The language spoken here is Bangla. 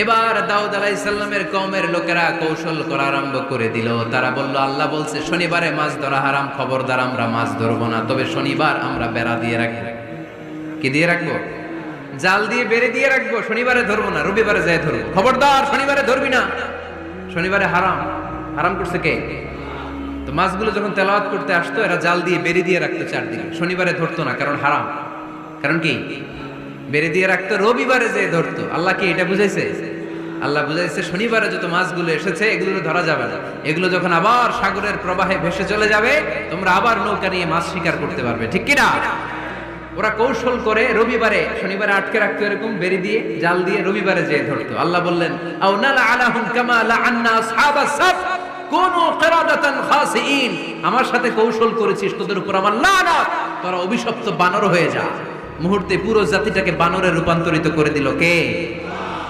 এবার দাউদ আলাইহিস সালামের কওমের লোকেরা কৌশল করা আরম্ভ করে দিল। তারা বলল, আল্লাহ বলছে শনিবারে মাছ ধরা হারাম, খবরদার আমরা মাছ ধরবো না, তবে শনিবার আমরা বেড়া দিয়ে রাখবো। কি দিয়ে রাখবো? জাল দিয়ে বেড়ে দিয়ে রাখবো। শনিবারে ধরবো না, রবিবারে যাই ধরবো। খবরদার শনিবারে ধরবি না, শনিবারে হারাম। হারাম করছে কে? তো মাছগুলো যখন তেলাওয়াত করতে আসতো, এরা জাল দিয়ে বেড়ে দিয়ে রাখতো চারদিকে, শনিবারে ধরতো না, কারণ হারাম। কারণ কি? বেড়ে দিয়ে রাখতো, রবিবারে যে ধরতো। আল্লাহ কি এটা বুঝাইছে? আল্লাহ বুঝাইছে শনিবারে যত মাছগুলো এসেছে এগুলো ধরা যাবে না, এগুলো যখন আবার সাগরের প্রবাহে ভেসে চলে যাবে, তোমরা আবার নৌকা নিয়ে মাছ শিকার করতে পারবে। ঠিক কিনা? ওরা কৌশল করে রবিবারে, শনিবারে আটকে রাখতো এরকম বেড়ে দিয়ে, জাল দিয়ে, রবিবারে যে ধরতো। আল্লাহ বললেন, আও নালা আলাহুম কামা লাআন্না আসহাবাস সাফ কুনু কিরাদাতান খাসিইন। আমার সাথে কৌশল করেছিস, তোদের উপর আমার লানত, তোরা অভিশপ্ত বানর হয়ে যা। মুহূর্তে পুরো জাতিটাকে বানরে রূপান্তরিত করে দিল কে?